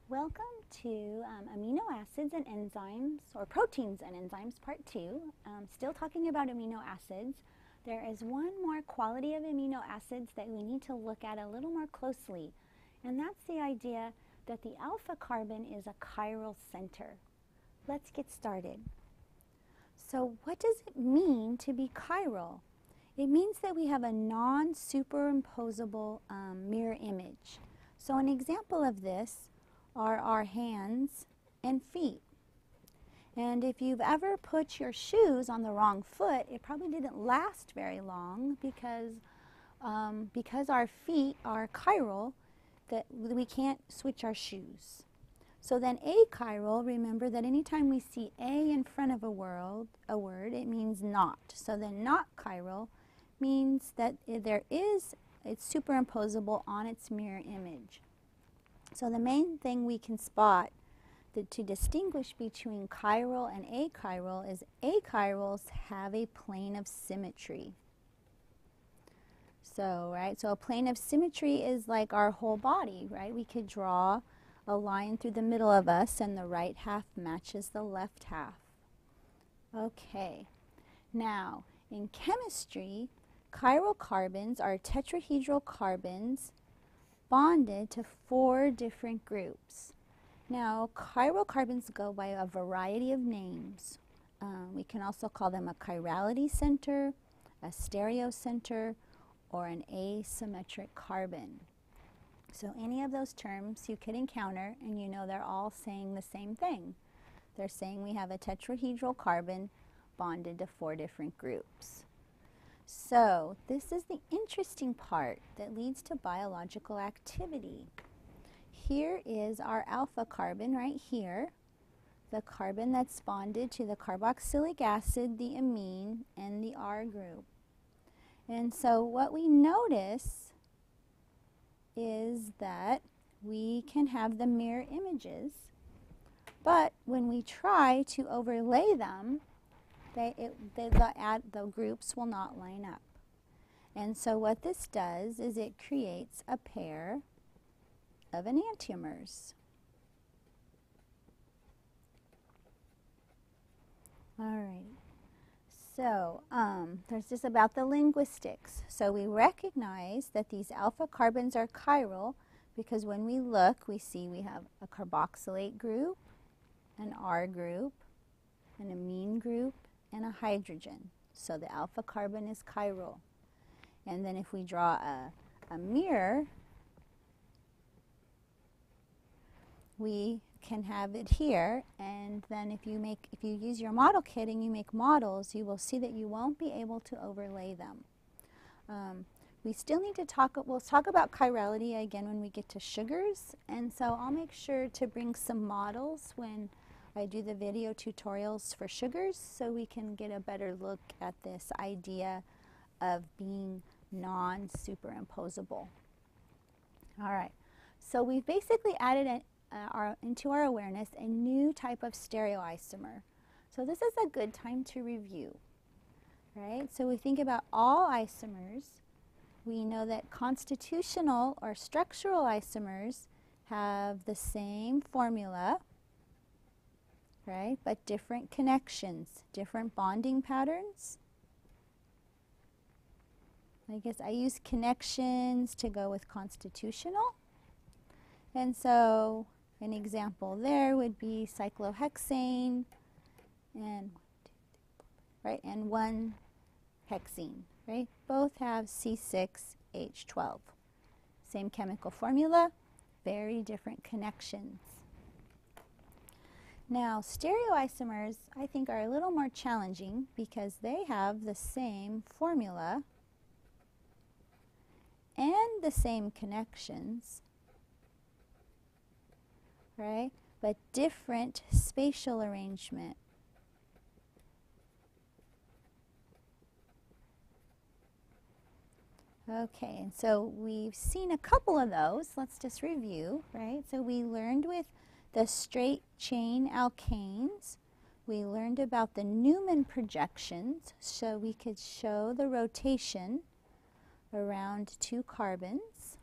Welcome to amino acids and enzymes, or proteins and enzymes, part 2. Still talking about amino acids. There is one more quality of amino acids that we need to look at a little more closely, and that's the idea that the alpha carbon is a chiral center. Let's get started. So what does it mean to be chiral? It means that we have a non-superimposable mirror image. So an example of this are our hands and feet. And if you've ever put your shoes on the wrong foot, it probably didn't last very long because our feet are chiral, that we can't switch our shoes. So then achiral, remember that anytime we see a in front of a word, it means not. So then not chiral means that it's superimposable on its mirror image. So the main thing we can spot to distinguish between chiral and achiral is achirals have a plane of symmetry. So, so a plane of symmetry is like our whole body, right? We could draw a line through the middle of us and the right half matches the left half. Okay, now in chemistry, chiral carbons are tetrahedral carbons bonded to 4 different groups. Now, chiral carbons go by a variety of names. We can also call them a chirality center, a stereocenter, or an asymmetric carbon. So any of those terms you could encounter, and you know they're all saying the same thing. They're saying we have a tetrahedral carbon bonded to 4 different groups. So this is the interesting part that leads to biological activity. Here is our alpha carbon right here, the carbon that's bonded to the carboxylic acid, the amine, and the R group. And so what we notice is that we can have the mirror images, but when we try to overlay them, the groups will not line up. And so what this does is it creates a pair of enantiomers. Alright, so there's just about the linguistics. So we recognize that these alpha carbons are chiral because when we look, we see we have a carboxylate group, an R group, an amine group, and a hydrogen. So the alpha carbon is chiral. And then if we draw a mirror, we can have it here, and then if you use your model kit and you make models, you will see that you won't be able to overlay them. We still need to we'll talk about chirality again when we get to sugars, and so I'll make sure to bring some models when I do the video tutorials for sugars so we can get a better look at this idea of being non-superimposable. All right, so we've basically added into our awareness a new type of stereoisomer. So this is a good time to review, right? So we think about all isomers. We know that constitutional or structural isomers have the same formula, right, but different connections, different bonding patterns. I guess I use connections to go with constitutional. And so an example there would be cyclohexane and and 1 hexene, right? Both have C6H12. Same chemical formula, very different connections. Now, stereoisomers, I think, are a little more challenging because they have the same formula and the same connections, right? But different spatial arrangement. Okay, and so we've seen a couple of those. Let's just review, right? So we learned with the straight chain alkanes, we learned about the Newman projections, so we could show the rotation around 2 carbons,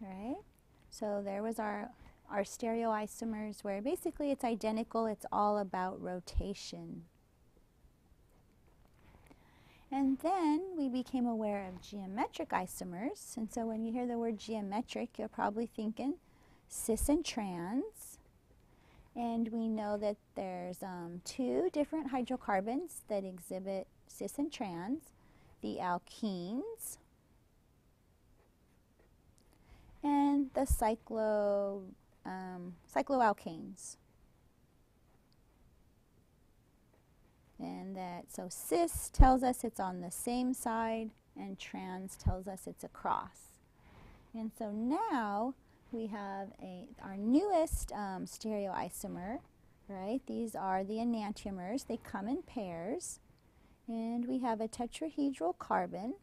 right? So there was our are stereoisomers, where basically it's identical, it's all about rotation. And then we became aware of geometric isomers, and so when you hear the word geometric, you're probably thinking cis and trans. And we know that there's two different hydrocarbons that exhibit cis and trans, the alkenes and the cycloalkanes. And that, so cis tells us it's on the same side and trans tells us it's across. And so now we have our newest stereoisomer, right? These are the enantiomers. They come in pairs. And we have a tetrahedral carbon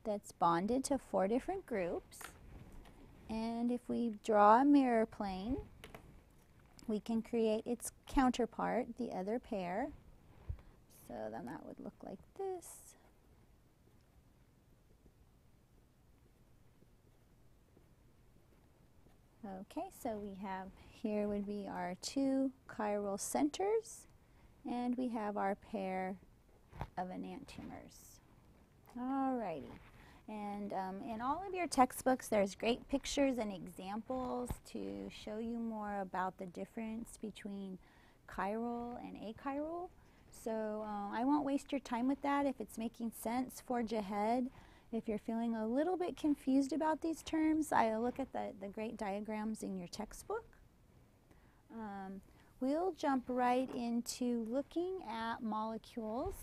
that's bonded to 4 different groups. And if we draw a mirror plane, we can create its counterpart, the other pair. So then that would look like this. Okay, so we have, here would be our 2 chiral centers, and we have our pair of enantiomers. Alrighty. And in all of your textbooks, there's great pictures and examples to show you more about the difference between chiral and achiral. So I won't waste your time with that. If it's making sense, forge ahead. If you're feeling a little bit confused about these terms, I'll look at the great diagrams in your textbook. We'll jump right into looking at molecules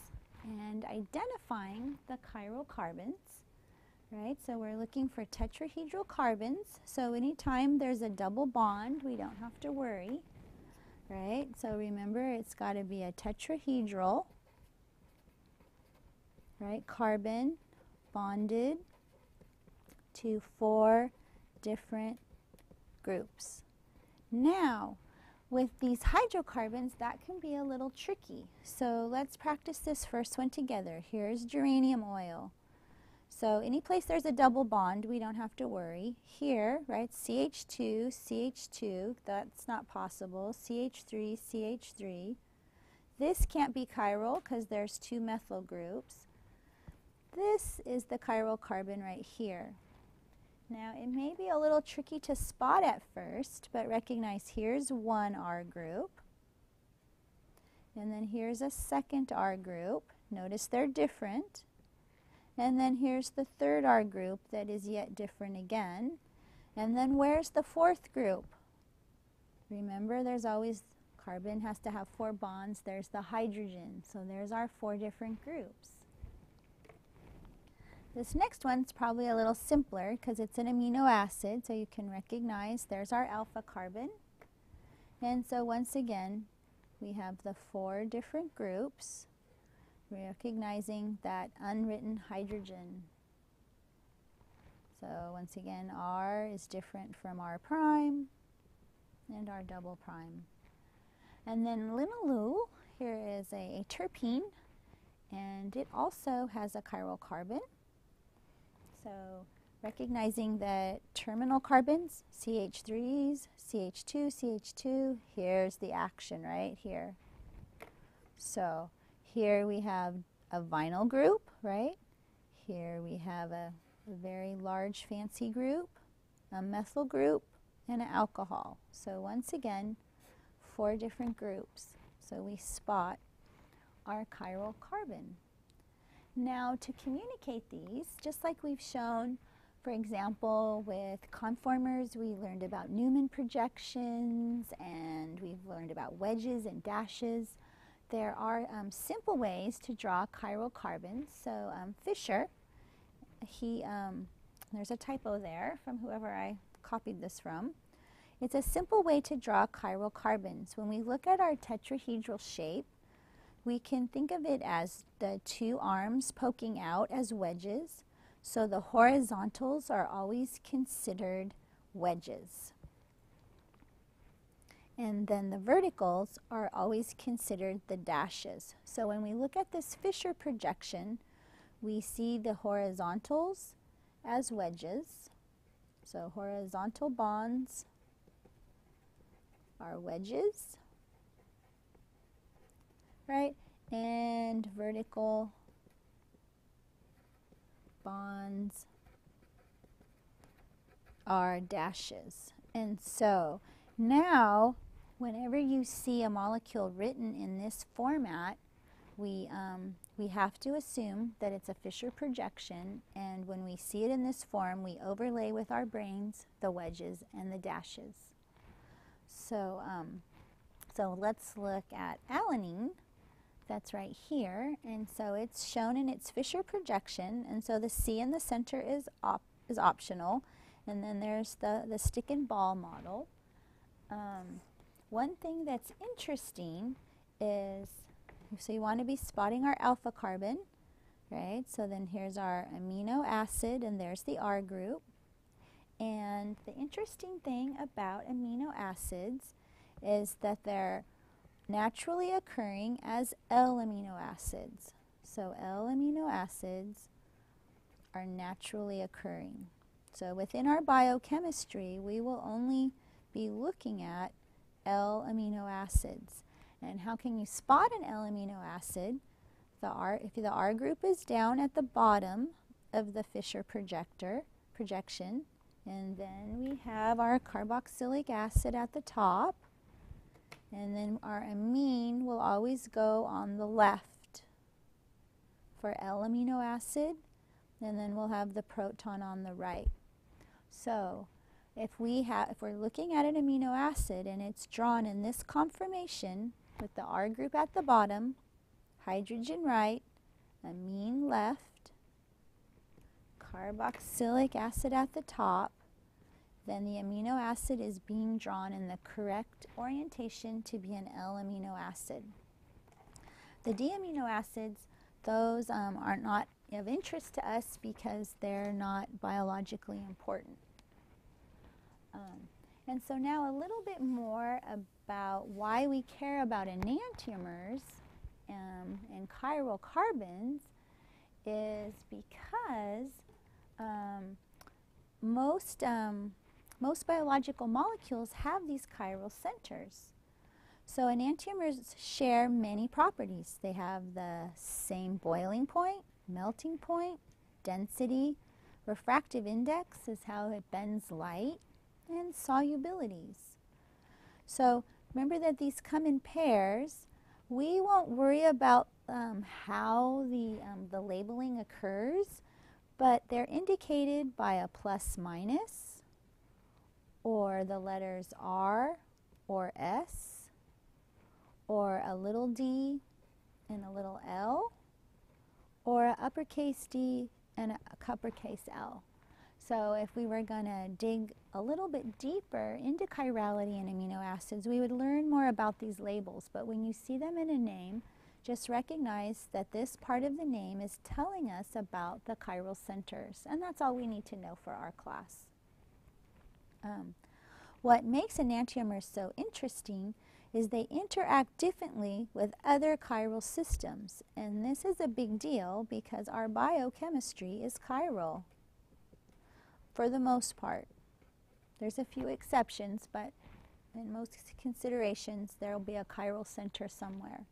and identifying the chiral carbons. Right, so we're looking for tetrahedral carbons. So anytime there's a double bond, we don't have to worry. Right, so remember it's got to be a tetrahedral, right, carbon bonded to 4 different groups. Now, with these hydrocarbons, that can be a little tricky. So let's practice this first one together. Here's geranium oil. So any place there's a double bond, we don't have to worry. Here, right, CH2, CH2, that's not possible. CH3, CH3. This can't be chiral because there's 2 methyl groups. This is the chiral carbon right here. Now, it may be a little tricky to spot at first, but recognize here's one R group. And then here's a second R group. Notice they're different. And then here's the third R group that is yet different again. And then where's the 4th group? Remember, there's always, carbon has to have 4 bonds. There's the hydrogen. So there's our 4 different groups. This next one's probably a little simpler because it's an amino acid, so you can recognize there's our alpha carbon. And so once again, we have the 4 different groups, recognizing that unwritten hydrogen. So once again, R is different from R prime and R double prime. And then linalool, here is a terpene, and it also has a chiral carbon. So recognizing that terminal carbons, CH3s, CH2, CH2, here's the action right here. So here we have a vinyl group, right? Here we have a very large fancy group, a methyl group, and an alcohol. So once again, 4 different groups. So we spot our chiral carbon. Now, to communicate these, just like we've shown, for example, with conformers, we learned about Newman projections, and we've learned about wedges and dashes. There are simple ways to draw chiral carbons. So Fisher, there's a typo there from whoever I copied this from. It's a simple way to draw chiral carbons. When we look at our tetrahedral shape, we can think of it as the 2 arms poking out as wedges. So the horizontals are always considered wedges. And then the verticals are always considered the dashes. So when we look at this Fisher projection, we see the horizontals as wedges, So horizontal bonds are wedges, right? And vertical bonds are dashes. And so now, whenever you see a molecule written in this format, we have to assume that it's a Fisher projection, and when we see it in this form, we overlay with our brains the wedges and the dashes. So, so let's look at alanine. That's right here, and so it's shown in its Fisher projection, and so the C in the center is optional, and then there's the stick and ball model. One thing that's interesting is, so you want to be spotting our alpha carbon, right? So then here's our amino acid, and there's the R group. And the interesting thing about amino acids is that they're naturally occurring as L-amino acids. So L-amino acids are naturally occurring. So within our biochemistry, we will only be looking at L-amino acids. And how can you spot an L-amino acid? If the R group is down at the bottom of the Fisher projection, and then we have our carboxylic acid at the top, and then our amine will always go on the left for L-amino acid, and then we'll have the proton on the right. So if we're looking at an amino acid and it's drawn in this conformation with the R group at the bottom, hydrogen right, amine left, carboxylic acid at the top, then the amino acid is being drawn in the correct orientation to be an L-amino acid. The D-amino acids, those are not of interest to us because they're not biologically important. And so now a little bit more about why we care about enantiomers and chiral carbons is because most biological molecules have these chiral centers. So enantiomers share many properties. They have the same boiling point, melting point, density, refractive index is how it bends light, and solubilities. So remember that these come in pairs. We won't worry about how the labeling occurs, but they're indicated by a plus minus, or the letters R or S, or a little d and a little l, or an uppercase D and a uppercase L. So if we were going to dig a little bit deeper into chirality and amino acids, we would learn more about these labels. But when you see them in a name, just recognize that this part of the name is telling us about the chiral centers. And that's all we need to know for our class. What makes enantiomers so interesting is they interact differently with other chiral systems. And this is a big deal because our biochemistry is chiral. For the most part. There's a few exceptions, but in most considerations, there will be a chiral center somewhere.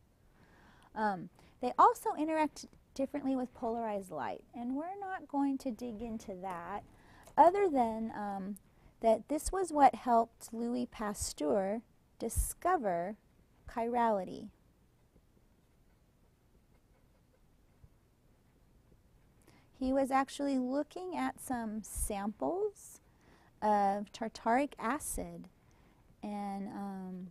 They also interact differently with polarized light, and we're not going to dig into that, other than that this was what helped Louis Pasteur discover chirality. He was actually looking at some samples of tartaric acid, and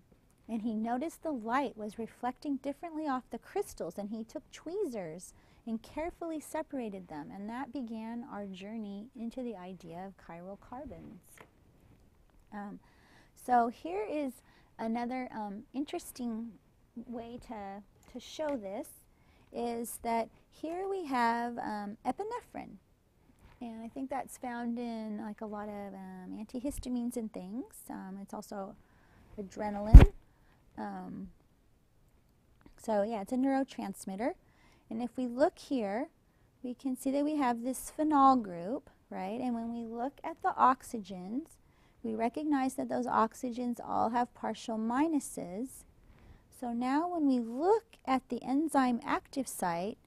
he noticed the light was reflecting differently off the crystals, and he took tweezers and carefully separated them, and that began our journey into the idea of chiral carbons. So here is another interesting way to show this, is that here we have epinephrine, and I think that's found in like a lot of antihistamines and things. It's also adrenaline. So yeah, it's a neurotransmitter. And if we look here, we can see that we have this phenol group, right? And when we look at the oxygens, we recognize that those oxygens all have partial minuses. So now when we look at the enzyme active site,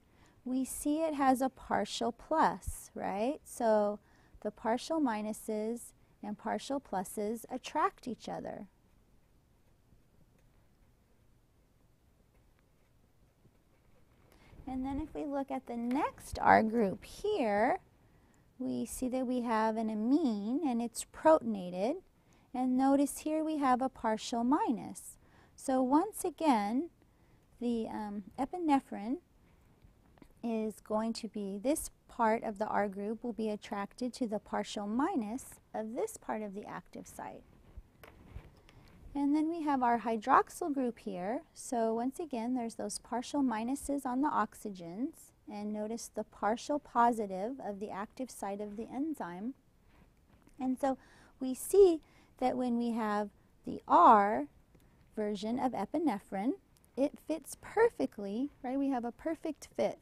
we see it has a partial plus, right? So the partial minuses and partial pluses attract each other. And then if we look at the next R group here, we see that we have an amine and it's protonated. And notice here we have a partial minus. So once again, the epinephrine is going to be, this part of the R group will be attracted to the partial minus of this part of the active site. And then we have our hydroxyl group here. So once again, there's those partial minuses on the oxygens. And notice the partial positive of the active site of the enzyme. And so we see that when we have the R version of epinephrine, it fits perfectly, right? We have a perfect fit.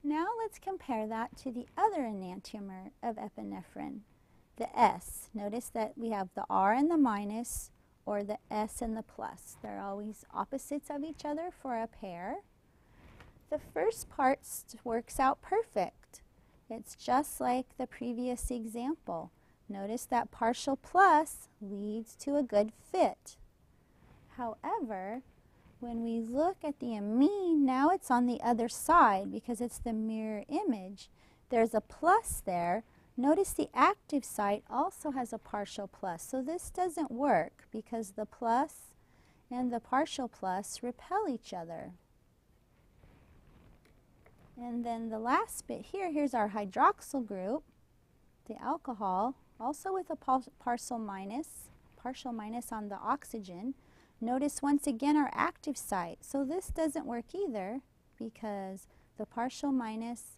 Now let's compare that to the other enantiomer of epinephrine, the S. Notice that we have the R and the minus, or the S and the plus. They're always opposites of each other for a pair. The first part works out perfect. It's just like the previous example. Notice that partial plus leads to a good fit. However, when we look at the amine, now it's on the other side because it's the mirror image. There's a plus there. Notice the active site also has a partial plus. So this doesn't work because the plus and the partial plus repel each other. And then the last bit here, here's our hydroxyl group, the alcohol, also with a partial minus on the oxygen. Notice once again our active site. So this doesn't work either because the partial minus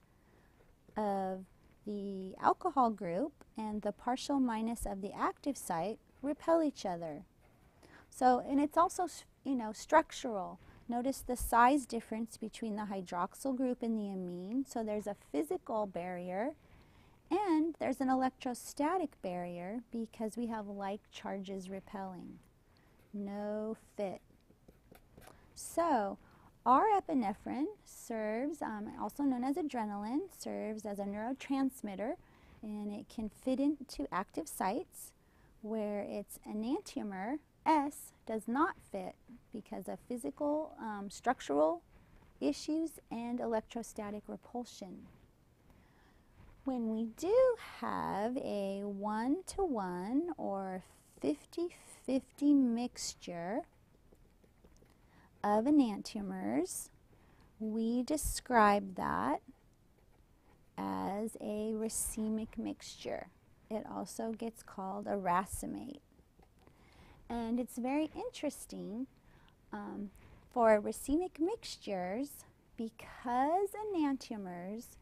of the alcohol group and the partial minus of the active site repel each other. So, and it's also, structural. Notice the size difference between the hydroxyl group and the amine. So there's a physical barrier and there's an electrostatic barrier because we have like charges repelling. No fit. So our epinephrine serves, also known as adrenaline, serves as a neurotransmitter, and it can fit into active sites where its enantiomer, S, does not fit because of physical, structural issues and electrostatic repulsion. When we do have a 1-to-1 or 50-50 mixture of enantiomers, we describe that as a racemic mixture. It also gets called a racemate. And it's very interesting for racemic mixtures because enantiomers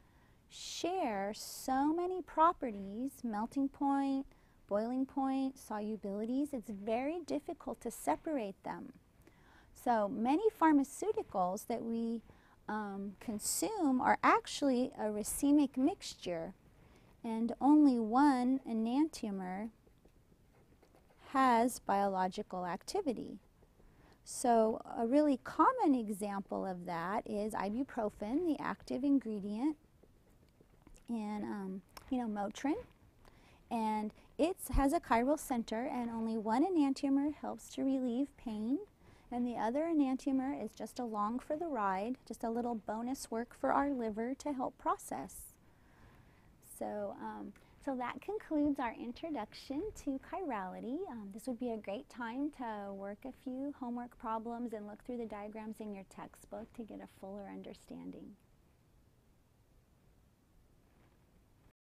share so many properties, melting point, boiling point, solubilities, it's very difficult to separate them. So many pharmaceuticals that we consume are actually a racemic mixture, and only one enantiomer has biological activity. So a really common example of that is ibuprofen, the active ingredient in Motrin, and it has a chiral center, and only one enantiomer helps to relieve pain, and the other enantiomer is just along for the ride, just a little bonus work for our liver to help process. So, so that concludes our introduction to chirality. This would be a great time to work a few homework problems and look through the diagrams in your textbook to get a fuller understanding.